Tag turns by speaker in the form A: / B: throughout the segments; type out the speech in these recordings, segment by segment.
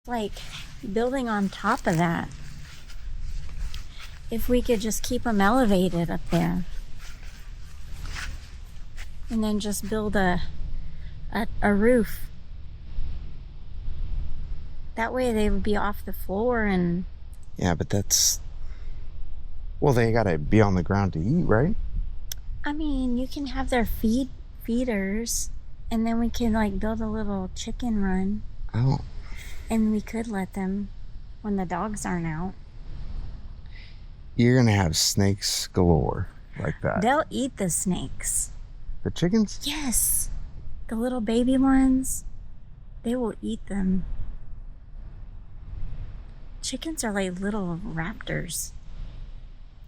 A: Like building on top of that. If we could just keep them elevated up there. And then just build a roof. That way they would be off the floor and...
B: Yeah, but that's... Well, they gotta be on the ground to eat, right?
A: I mean, you can have their feeders, and then we can like build a little chicken run.
B: Oh.
A: And we could let them when the dogs aren't out.
B: You're gonna have snakes galore like that.
A: They'll eat the snakes.
B: The chickens?
A: Yes. The little baby ones, they will eat them. Chickens are like little raptors.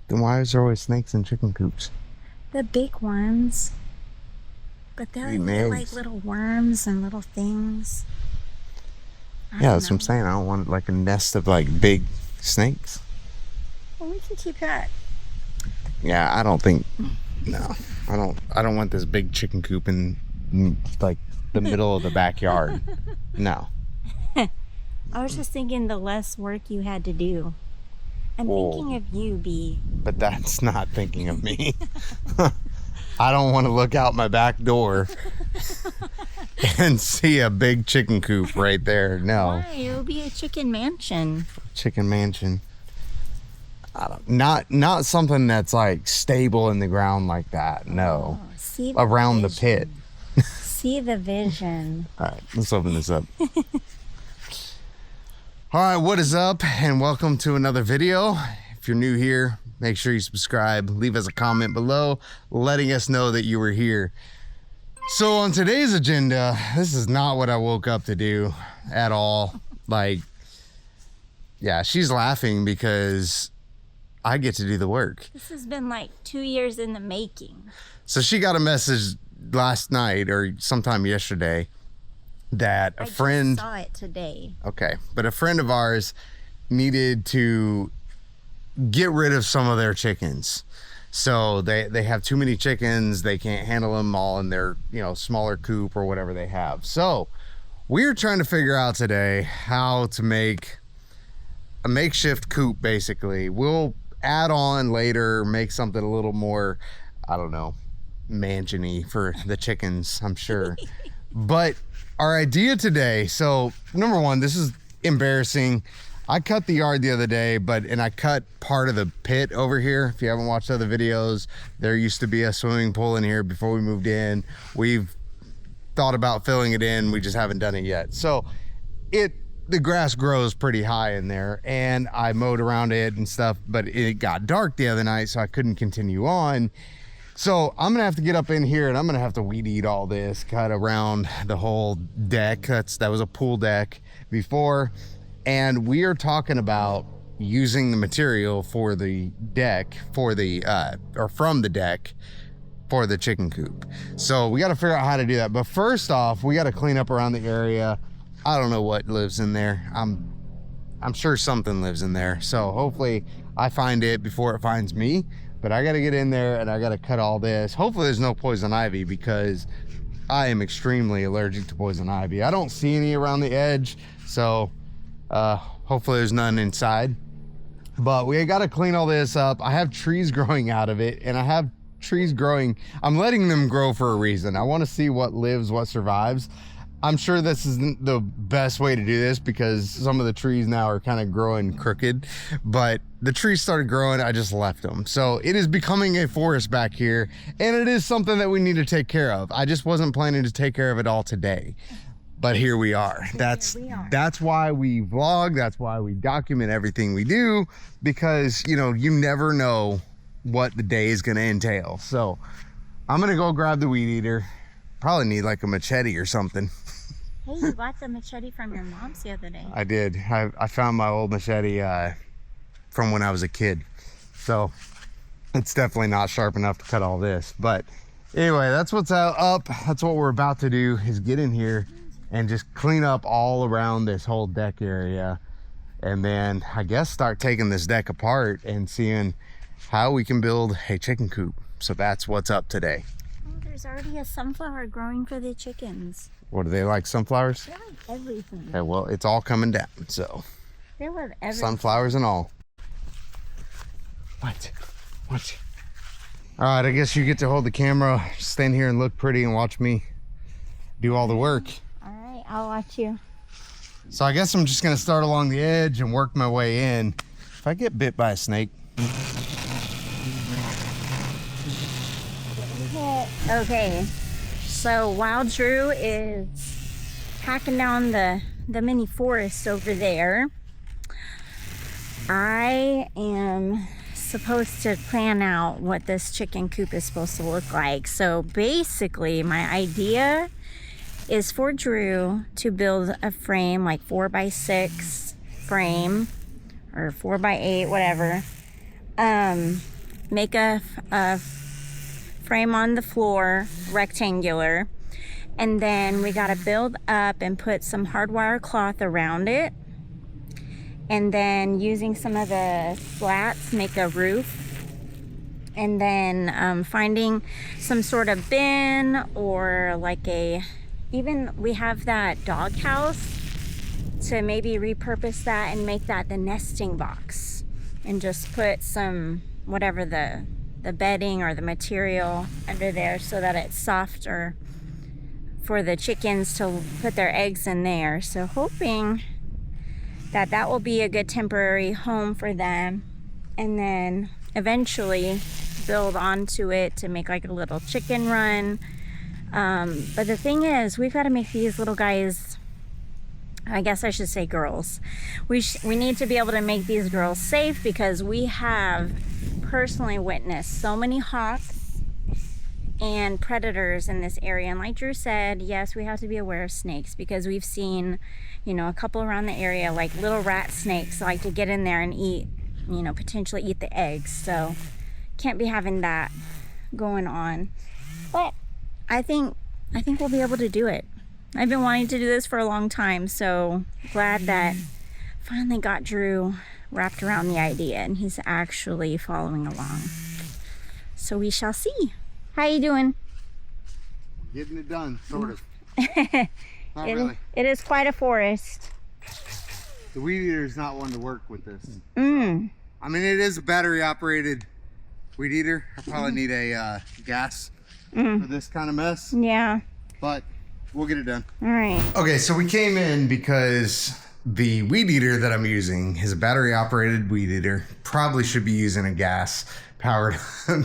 B: Then why is there always snakes in chicken coops?
A: The big ones. But they'll eat like little worms and little things.
B: Yeah, that's what I'm saying. I don't want like a nest of like big snakes.
A: Well, we can keep that.
B: Yeah, I don't think... No, I don't want this big chicken coop in like the middle of the backyard. No.
A: I was just thinking the less work you had to do. I'm thinking of you, Bee.
B: But that's not thinking of me. I don't want to look out my back door and see a big chicken coop right there. No.
A: Why? It'll be a chicken mansion.
B: Chicken mansion. Not something that's like stable in the ground like that. No.
A: Oh, see
B: around the pit.
A: See the vision.
B: All right, let's open this up. All right, what is up, and welcome to another video. If you're new here, make sure you subscribe, leave us a comment below letting us know that you were here. So on today's agenda, this is not what I woke up to do at all. Like, yeah, she's laughing because I get to do the work.
A: This has been like 2 years in the making.
B: So she got a message last night or sometime yesterday that a friend...
A: I saw it today.
B: Okay, but a friend of ours needed to get rid of some of their chickens. So they have too many chickens. They can't handle them all in their, smaller coop or whatever they have. So we're trying to figure out today how to make a makeshift coop, basically. We'll add on later, make something a little more, I don't know, mansion-y for the chickens, I'm sure. But our idea today, so number one, this is embarrassing. I cut the yard the other day, and I cut part of the pit over here. If you haven't watched other videos, there used to be a swimming pool in here before we moved in. We've thought about filling it in, we just haven't done it yet. So the grass grows pretty high in there, and I mowed around it and stuff, but it got dark the other night, so I couldn't continue on. So I'm gonna have to get up in here and I'm gonna have to weed eat all this, cut around the whole deck. That was a pool deck before. And we are talking about using the material for the deck, from the deck for the chicken coop. So we gotta figure out how to do that. But first off, we gotta clean up around the area. I don't know what lives in there. I'm sure something lives in there. So hopefully I find it before it finds me. But I gotta get in there and I gotta cut all this. Hopefully there's no poison ivy because I am extremely allergic to poison ivy. I don't see any around the edge, so hopefully there's none inside. But we gotta clean all this up. I have trees growing out of it, and I have trees growing. I'm letting them grow for a reason. I wanna see what lives, what survives. I'm sure this isn't the best way to do this because some of the trees now are kind of growing crooked, but the trees started growing, I just left them. So it is becoming a forest back here, and it is something that we need to take care of. I just wasn't planning to take care of it all today, but here we are. That's why we vlog. That's why we document everything we do, because you never know what the day is gonna entail. So I'm gonna go grab the weed eater. Probably need like a machete or something.
A: Hey, you bought the machete from your mom's the other day.
B: I did. I found my old machete from when I was a kid. So it's definitely not sharp enough to cut all this. But anyway, that's what's up. That's what we're about to do, is get in here and just clean up all around this whole deck area. And then I guess start taking this deck apart and seeing how we can build a chicken coop. So that's what's up today.
A: There's already a sunflower growing for the chickens.
B: What do they like? Sunflowers?
A: They like everything.
B: Okay, well, it's all coming down, so.
A: They love everything.
B: Sunflowers and all. What? What? All right, I guess you get to hold the camera, stand here and look pretty and watch me do all the work.
A: All right, I'll watch you.
B: So I guess I'm just gonna start along the edge and work my way in. If I get bit by a snake.
A: Okay, so while Drew is hacking down the mini forest over there, I am supposed to plan out what this chicken coop is supposed to look like. So basically my idea is for Drew to build a frame, like 4x6 frame or 4x8, whatever. Make a frame on the floor, rectangular, and then we gotta build up and put some hardwire cloth around it, and then using some of the slats make a roof, and then finding some sort of bin or like even we have that dog house, to maybe repurpose that and make that the nesting box and just put some whatever the bedding or the material under there so that it's softer for the chickens to put their eggs in there. So hoping that that will be a good temporary home for them, and then eventually build onto it to make like a little chicken run. But the thing is, we've got to make these little guys, I guess I should say girls, we need to be able to make these girls safe, because we have personally witnessed so many hawks and predators in this area. And like Drew said, yes, we have to be aware of snakes, because we've seen, you know, a couple around the area, like little rat snakes like to get in there and eat, you know, potentially eat the eggs. So can't be having that going on. But I think we'll be able to do it. I've been wanting to do this for a long time, so glad that finally got Drew wrapped around the idea and he's actually following along. So we shall see. How you doing?
B: Getting it done, sort of. Not
A: it,
B: really.
A: It is quite a forest.
B: The weed eater is not one to work with this.
A: Mm.
B: I mean, it is a battery operated weed eater. I probably need a gas for this kind of mess.
A: Yeah.
B: But we'll get it done.
A: All right.
B: Okay, so we came in because the weed eater that I'm using is a battery operated weed eater. Probably should be using a gas powered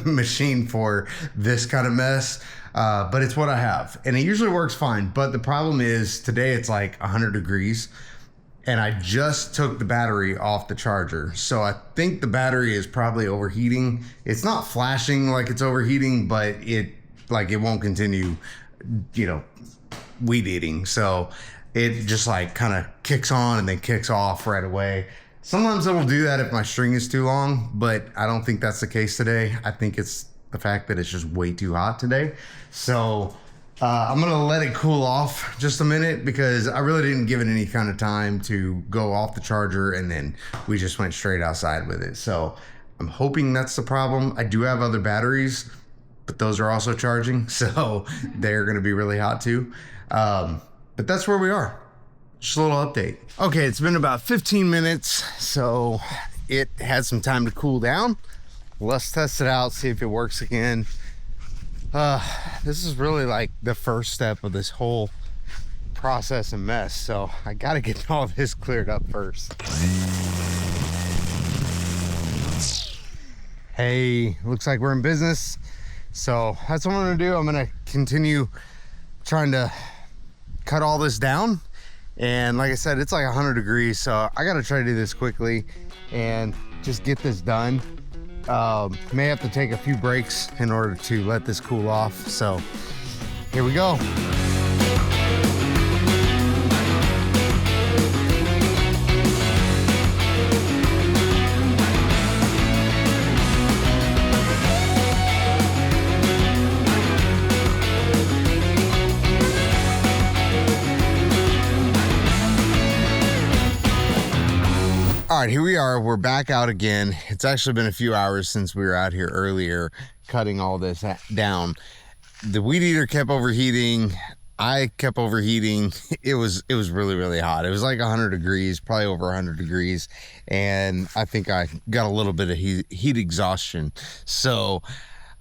B: machine for this kind of mess. But it's what I have, and it usually works fine. But the problem is today it's like 100 degrees and I just took the battery off the charger. So I think the battery is probably overheating. It's not flashing like it's overheating, but it won't continue, you know, weed eating. So it just like kind of kicks on and then kicks off right away. Sometimes it will do that if my string is too long, but I don't think that's the case today. I think it's the fact that it's just way too hot today. So I'm gonna let it cool off just a minute, because I really didn't give it any kind of time to go off the charger, and then we just went straight outside with it. So I'm hoping that's the problem. I do have other batteries, but those are also charging, so they're gonna be really hot too. But that's where we are. Just a little update. Okay, it's been about 15 minutes, so it had some time to cool down. Let's test it out, see if it works again. This is really like the first step of this whole process and mess, so I gotta get all this cleared up first. Hey, looks like we're in business. So that's what I'm gonna do. I'm gonna continue trying to cut all this down. And like I said, it's like 100 degrees, so I gotta try to do this quickly and just get this done. May have to take a few breaks in order to let this cool off. So here we go. All right, here we are. We're back out again. It's actually been a few hours since we were out here earlier cutting all this down. The weed eater kept overheating. I kept overheating. It was really, really hot. It was like 100 degrees, probably over 100 degrees. And I think I got a little bit of heat exhaustion. So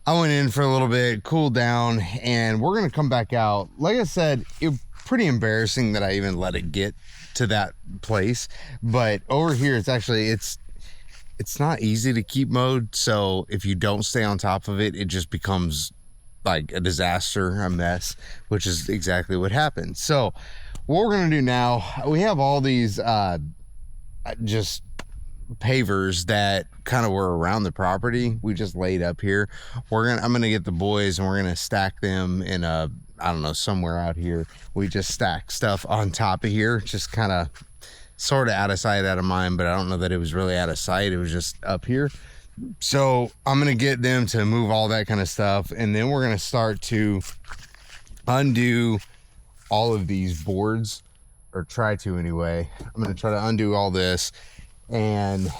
B: I went in for a little bit, cooled down, and we're going to come back out. Like I said, it pretty embarrassing that I even let it get to that place. But over here, it's actually, it's not easy to keep mode. So if you don't stay on top of it, it just becomes like a disaster, a mess, which is exactly what happened. So what we're gonna do now, we have all these just pavers that kind of were around the property. We just laid up here. I'm gonna get the boys and we're gonna stack them in a, I don't know, somewhere out here. We just stack stuff on top of here, just kind of sort of out of sight, out of mind, but I don't know that it was really out of sight. It was just up here. So I'm going to get them to move all that kind of stuff. And then we're going to start to undo all of these boards, or try to anyway. I'm going to try to undo all this and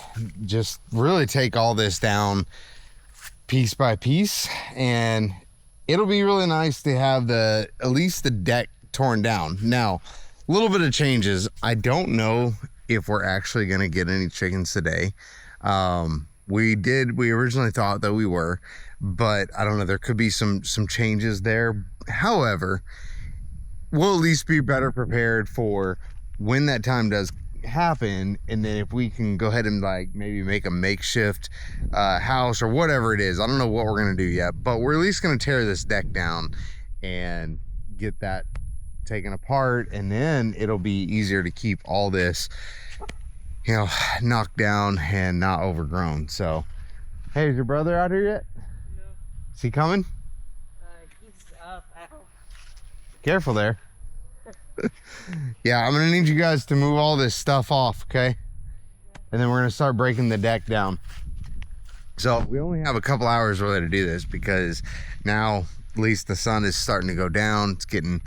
B: just really take all this down piece by piece. And it'll be really nice to have at least the deck torn down. Now, a little bit of changes. I don't know if we're actually going to get any chickens today. We originally thought that we were, but I don't know, there could be some changes there. However, we'll at least be better prepared for when that time does happen. And then if we can go ahead and like maybe make a makeshift house or whatever it is, I don't know what we're going to do yet, but we're at least going to tear this deck down and get that taken apart, and then it'll be easier to keep all this, you know, knocked down and not overgrown. So, hey, is your brother out here yet?
C: No.
B: Is he coming?
C: He's up.
B: Careful there. Yeah, I'm gonna need you guys to move all this stuff off, okay? And then we're gonna start breaking the deck down. So we only have a couple hours really to do this, because now at least the sun is starting to go down. It's getting,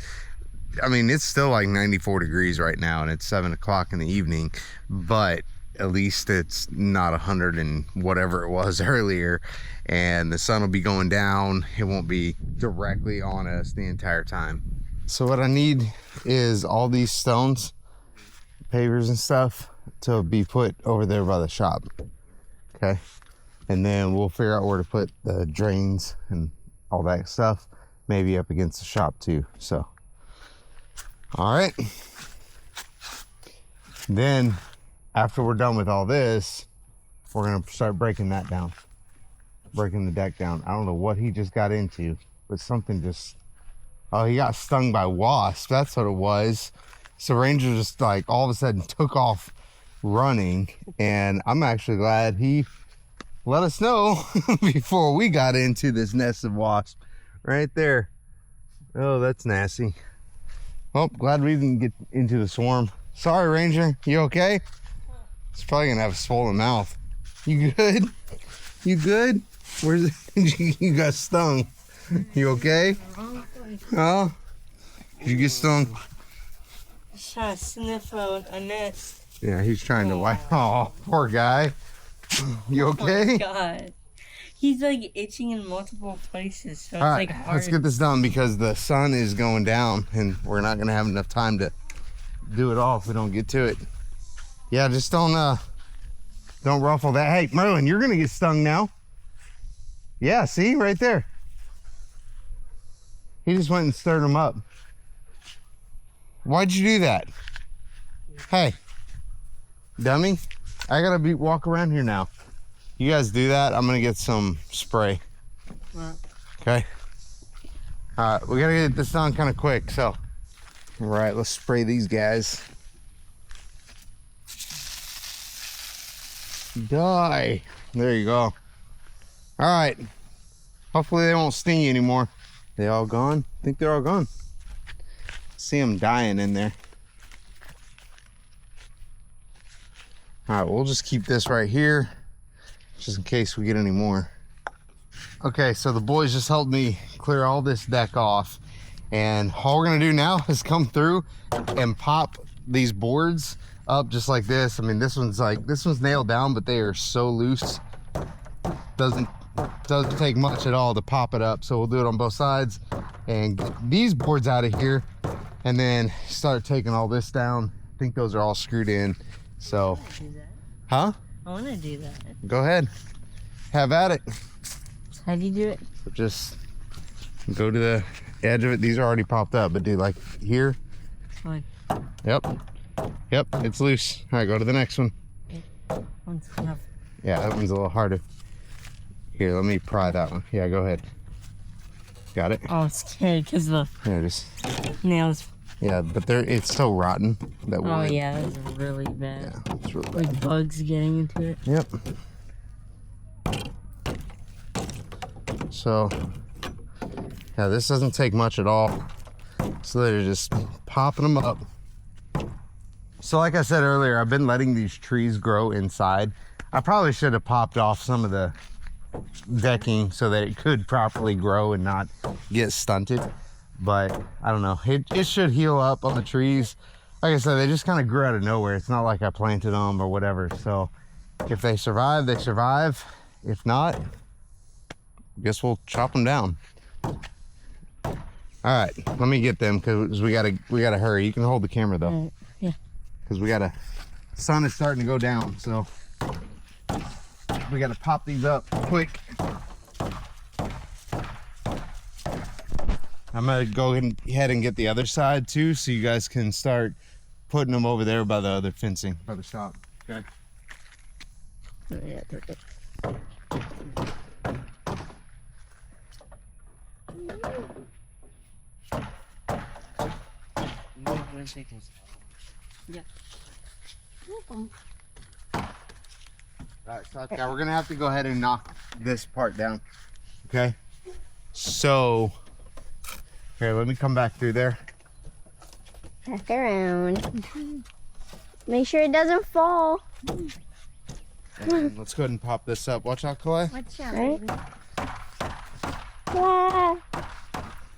B: I mean, it's still like 94 degrees right now, and it's 7 o'clock in the evening, but at least it's not 100 and whatever it was earlier, and the sun will be going down. It won't be directly on us the entire time. So what I need is all these stones, pavers and stuff, to be put over there by the shop, okay? And then we'll figure out where to put the drains and all that stuff, maybe up against the shop too. So all right, then after we're done with all this, we're gonna start breaking that down, breaking the deck down. I don't know what he just got into, but something just, oh, he got stung by wasps. That's what it was. So Ranger just like all of a sudden took off running, and I'm actually glad he let us know before we got into this nest of wasps right there. Oh, that's nasty. Well, glad we didn't get into the swarm. Sorry, Ranger. You okay? It's probably gonna have a swollen mouth. You good? You good? Where's it? You got stung. You okay? Oh? Did you get stung?
C: He's trying to sniff out a nest.
B: Yeah, he's trying to wipe. Oh, poor guy. You
C: Oh
B: okay?
C: my God. He's like itching in multiple places, so it's
B: All
C: like
B: right,
C: hard.
B: let's get this done, because the sun is going down and we're not gonna have enough time to do it all if we don't get to it. Yeah, just don't ruffle that. Hey, Merlin, you're gonna get stung now. Yeah, see, right there. He just went and stirred him up. Why'd you do that? Hey, dummy, I gotta walk around here now. You guys do that. I'm gonna get some spray. Okay. All right, we gotta get this done kind of quick. So, all right, let's spray these guys. Die. There you go. All right. Hopefully they won't sting you anymore. They all gone? I think they're all gone. See them dying in there. All right, we'll just keep this right here, just in case we get any more. Okay, so the boys just helped me clear all this deck off, and all we're gonna do now is come through and pop these boards up just like this. I mean, this one's nailed down, but they are so loose. Doesn't take much at all to pop it up. So we'll do it on both sides and get these boards out of here, and then start taking all this down. I think those are all screwed in. So,
C: Do that.
B: huh?
C: I want to do that.
B: Go ahead. Have at it.
C: How do you do it?
B: Just go to the edge of it. These are already popped up, but do like here.
C: Like,
B: Yep. Yep, it's loose. All right, go to the next one.
C: one's enough.
B: Yeah, that one's a little harder. Here, let me pry that one. Yeah, go ahead. Got it?
C: Oh, I'm scared because the
B: There it is.
C: nails.
B: Yeah, but it's so rotten that
C: Oh,
B: wood.
C: yeah, that's really bad.
B: Yeah, it's really bad.
C: Like bugs getting into it.
B: Yep. So, yeah, this doesn't take much at all. So they're just popping them up. So like I said earlier, I've been letting these trees grow inside. I probably should have popped off some of the decking so that it could properly grow and not get stunted. But I don't know, it should heal up on the trees. Like I said, they just kind of grew out of nowhere. It's not like I planted them or whatever. So if they survive, they survive. If not, I guess we'll chop them down. All right, let me get them because we gotta hurry. You can hold the camera though.
C: Yeah.
B: Because sun is starting to go down, so we gotta pop these up quick. I'm gonna go ahead and get the other side too, so you guys can start putting them over there by the other fencing, by the shop. Okay.
C: Yeah, perfect. Yeah.
B: All right, so now we're gonna have to go ahead and knock this part down. Okay. So, here, let me come back through there.
D: Back around. Make sure it doesn't fall.
B: And let's go ahead and pop this up. Watch out, Kalei.
A: Watch out.
D: Right? Yeah.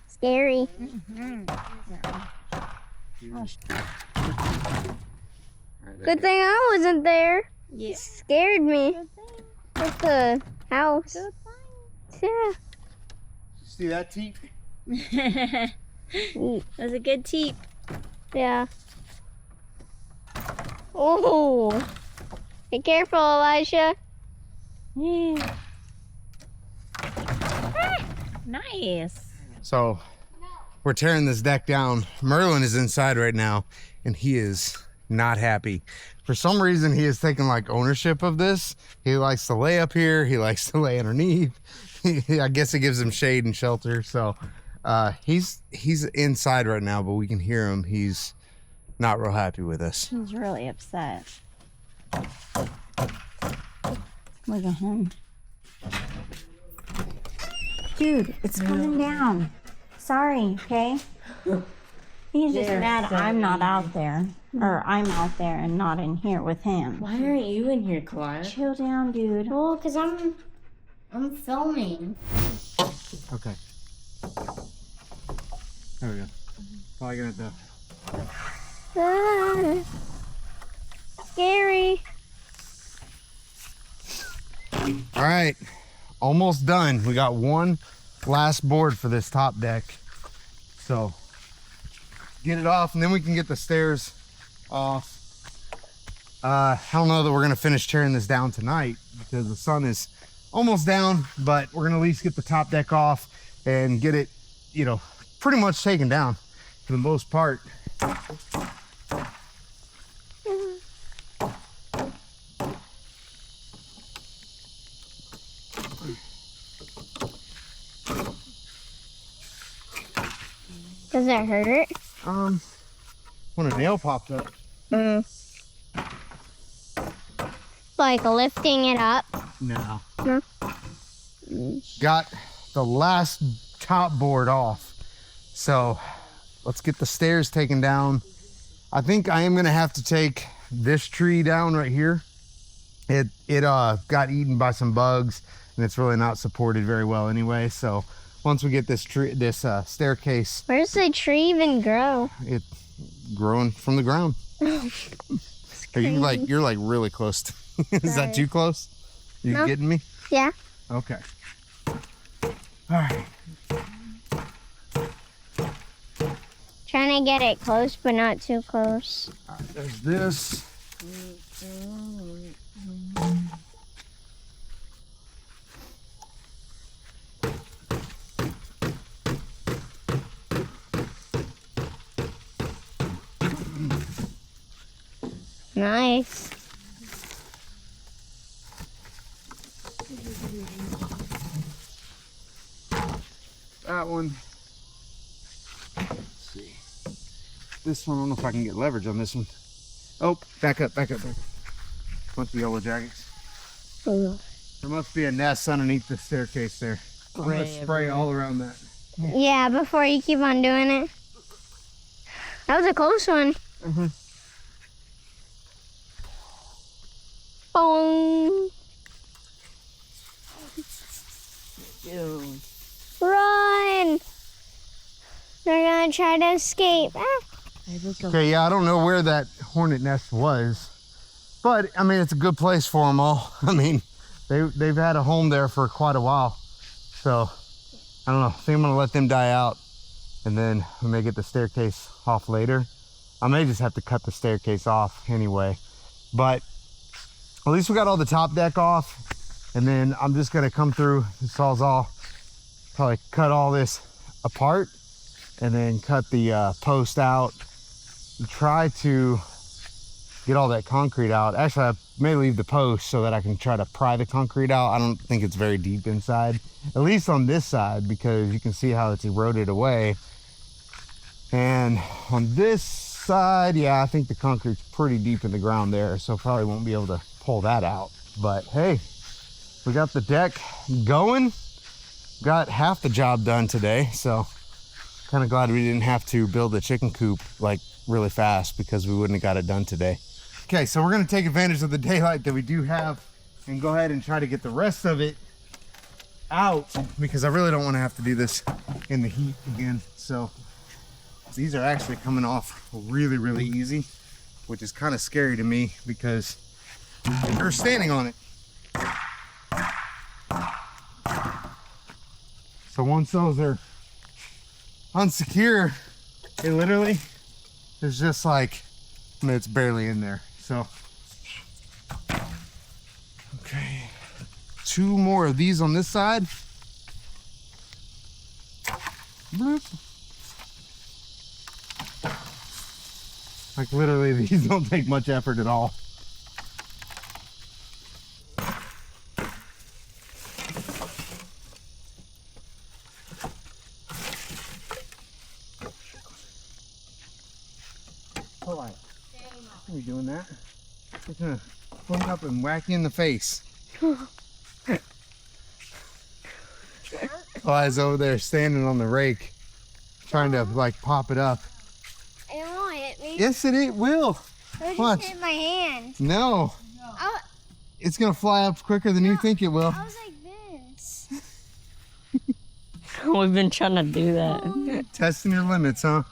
D: Scary. Good thing I wasn't there.
A: Yeah.
D: It scared me. At the house.
A: Good
D: Yeah.
B: See that teeth?
A: That was a good teep.
D: Yeah. Oh. Be careful, Elijah.
A: Yeah. Nice.
B: So, we're tearing this deck down. Merlin is inside right now, and he is not happy. For some reason, he has taken like ownership of this. He likes to lay up here. He likes to lay underneath. I guess it gives him shade and shelter. So, he's inside right now, but we can hear him. He's not real happy with us.
A: He's really upset. Look at him. Dude, it's coming down. Sorry, okay? He's just mad I'm not out there. Or I'm out there and not in here with him.
C: Why aren't you in here, Kalei?
A: Chill down, dude.
D: Well, because I'm filming.
B: Okay. There we go. Probably gonna do.
D: Ah, scary.
B: All right, almost done. We got one last board for this top deck. So get it off and then we can get the stairs off. I don't know that we're gonna finish tearing this down tonight because the sun is almost down, but we're gonna at least get the top deck off and get it, you know, pretty much taken down for the most part.
D: Does it hurt?
B: When a nail popped up.
D: Like lifting it up?
B: No.
D: No.
B: Got the last top board off. So let's get the stairs taken down. I think I am gonna have to take this tree down right here. It got eaten by some bugs and it's really not supported very well anyway. So once we get this staircase,
D: Where does the tree even grow?
B: it's growing from the ground. Are you you're like really close to, is that too close? You
D: No.
B: getting me?
D: Yeah.
B: Okay. All right.
D: Trying to get it close, but not too close.
B: All right, there's this.
D: Nice.
B: That one. Let's see. This one, I don't know if I can get leverage on this one. Oh, back up, back up, back up. Bunch of yellow jackets.
D: Ugh.
B: There must be a nest underneath the staircase there. I'm gonna spray all around that.
D: Yeah, before you keep on doing it. That was a close one. Boom. Run! They're gonna try to escape. Ah.
B: Okay, yeah, I don't know where that hornet nest was, but I mean, it's a good place for them all. I mean, they've had a home there for quite a while, so I don't know. I think I'm gonna let them die out, and then we may get the staircase off later. I may just have to cut the staircase off anyway, but at least we got all the top deck off, and then I'm just gonna come through the Sawzall, probably cut all this apart, and then cut the post out. Try to get all that concrete out. Actually, I may leave the post so that I can try to pry the concrete out. I don't think it's very deep inside, at least on this side, because you can see how it's eroded away. And on this side, yeah, I think the concrete's pretty deep in the ground there, so probably won't be able to pull that out. But hey, we got the deck going. Got half the job done today, so kind of glad we didn't have to build a chicken coop like really fast, because we wouldn't have got it done today. Okay, so we're gonna take advantage of the daylight that we do have and go ahead and try to get the rest of it out, because I really don't want to have to do this in the heat again. So these are actually coming off really, really easy, which is kind of scary to me because you're standing on it. So once those are unsecure, it literally is just like, I mean, it's barely in there. So, okay, 2 more of these on this side. Bloop. Like literally, these don't take much effort at all. Why are you doing that? It's gonna pull up and whack you in the face. Eli's over there standing on the rake, trying to like pop it up.
D: It won't hit me.
B: Yes, it will.
D: It
B: Watch.
D: just hit my hand.
B: No.
D: I,
B: It's gonna fly up quicker than you think it will.
D: I was like this.
C: We've been trying to do that.
B: Testing your limits, huh?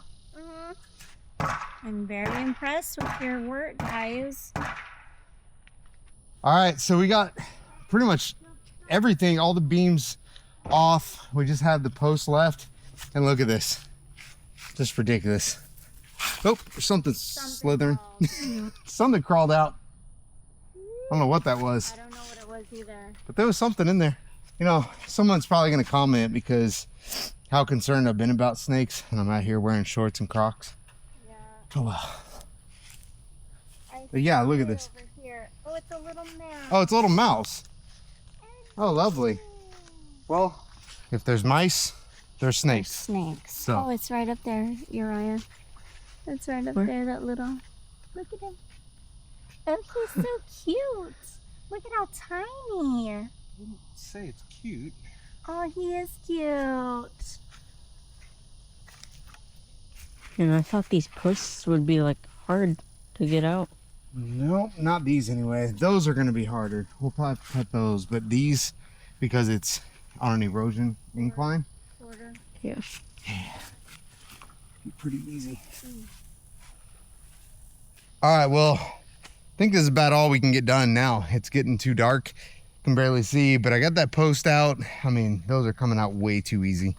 A: I'm very impressed with your work, guys.
B: All right, so we got pretty much everything, all the beams off. We just have the post left, and look at this. Just ridiculous. Oh, there's something slithering. Something crawled out. I don't know what that was,
A: I don't know what it was either.
B: but there was something in there. You know, someone's probably gonna comment because how concerned I've been about snakes, and I'm out here wearing shorts and Crocs. Oh well. But yeah, look at this.
A: Over here. Oh, it's a little mouse.
B: Oh, it's a little mouse. Oh, lovely. Well, if there's mice, there's snakes.
A: Snakes.
B: So.
A: Oh, it's right up there, Uriah. It's right up there, that little. Look at him. Oh, he's so cute. Look at how tiny.
B: I wouldn't say it's cute.
A: Oh, he is cute.
C: And I thought these posts would be like hard to get out.
B: Nope, not these anyway. Those are going to be harder. We'll probably cut those, but these, because it's on an erosion incline,
A: Shorter.
C: Yeah.
B: be pretty easy. All right, well, I think this is about all we can get done now. It's getting too dark. Can barely see, but I got that post out. I mean, those are coming out way too easy.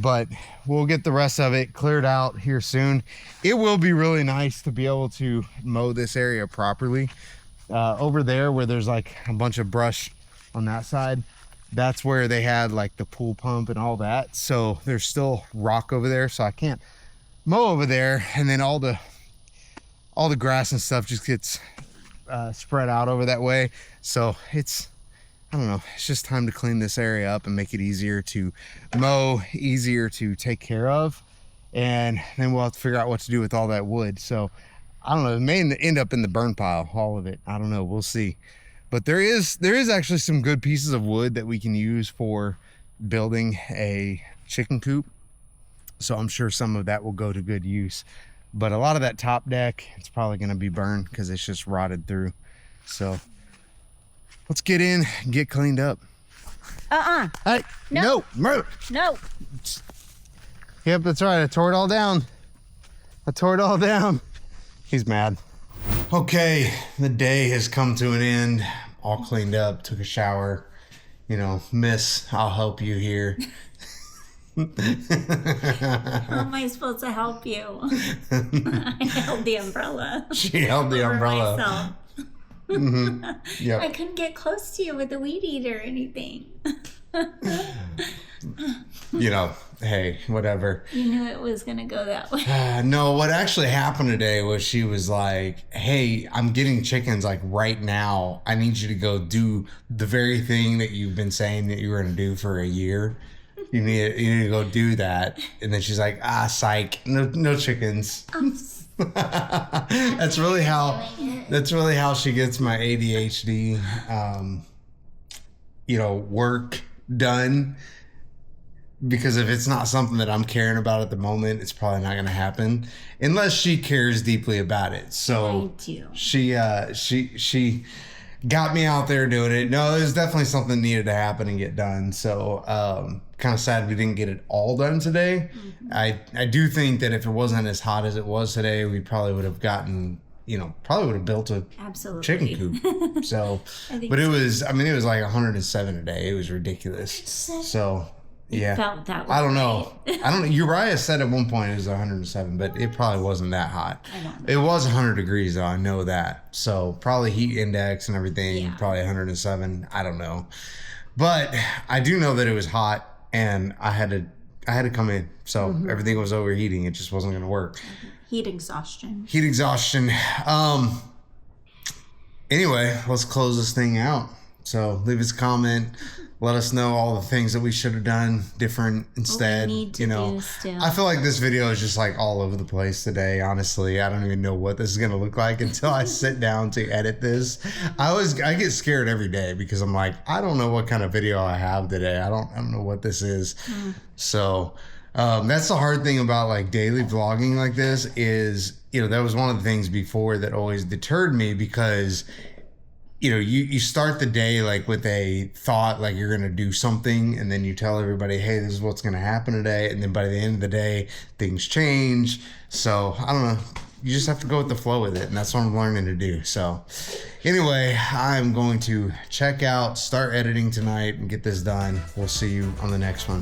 B: but we'll get the rest of it cleared out here soon. It will be really nice to be able to mow this area properly. Over there where there's like a bunch of brush on that side, that's where they had like the pool pump and all that. So there's still rock over there, so I can't mow over there. And then all the grass and stuff just gets spread out over that way. So it's, I don't know, it's just time to clean this area up and make it easier to mow, easier to take care of. And then we'll have to figure out what to do with all that wood. So I don't know, it may end up in the burn pile, all of it. I don't know, we'll see. But there is actually some good pieces of wood that we can use for building a chicken coop. So I'm sure some of that will go to good use. But a lot of that top deck, it's probably gonna be burned because it's just rotted through. So let's get in and get cleaned up. Hey, no, move.
A: No.
B: Yep, that's right, I tore it all down. He's mad. Okay, the day has come to an end. All cleaned up, took a shower. You know, miss, I'll help you here.
A: How am I supposed to help you? I held the umbrella.
B: She held the
A: over
B: umbrella.
A: myself.
B: Mm-hmm. Yep.
A: I couldn't get close to you with the weed eater or anything.
B: You know, hey, whatever.
A: You knew it was going to go that way.
B: No, what actually happened today was she was like, hey, I'm getting chickens like right now. I need you to go do the very thing that you've been saying that you were going to do for a year. You need to go do that. And then she's like, psych, no chickens. That's really how she gets my ADHD, work done. Because if it's not something that I'm caring about at the moment, it's probably not going to happen unless she cares deeply about it. So
A: I do.
B: She got me out there doing it. No, it was definitely something that needed to happen and get done. So kind of sad we didn't get it all done today. Mm-hmm. I do think that if it wasn't as hot as it was today, we probably would have gotten, probably would have built a chicken coop. So, but it was like 107 a day. It was ridiculous. So. Yeah,
A: felt that way.
B: I don't know. Uriah said at one point it was 107, but it probably wasn't that hot.
A: I don't know.
B: It was 100 degrees though. I know that. So probably heat index and everything. Yeah. Probably 107. I don't know, but I do know that it was hot, and I had to come in. So everything was overheating. It just wasn't going to work.
A: Heat exhaustion.
B: Anyway, let's close this thing out. So leave us a comment. Let us know all the things that we should have done different instead. I feel like this video is just like all over the place today. Honestly, I don't even know what this is going to look like until I sit down to edit this. I get scared every day because I'm like, I don't know what kind of video I have today. I don't know what this is. So that's the hard thing about like daily vlogging like this is, that was one of the things before that always deterred me because you start the day like with a thought like you're going to do something, and then you tell everybody, hey, this is what's going to happen today. And then by the end of the day, things change. So I don't know. You just have to go with the flow with it. And that's what I'm learning to do. So anyway, I'm going to check out, start editing tonight and get this done. We'll see you on the next one.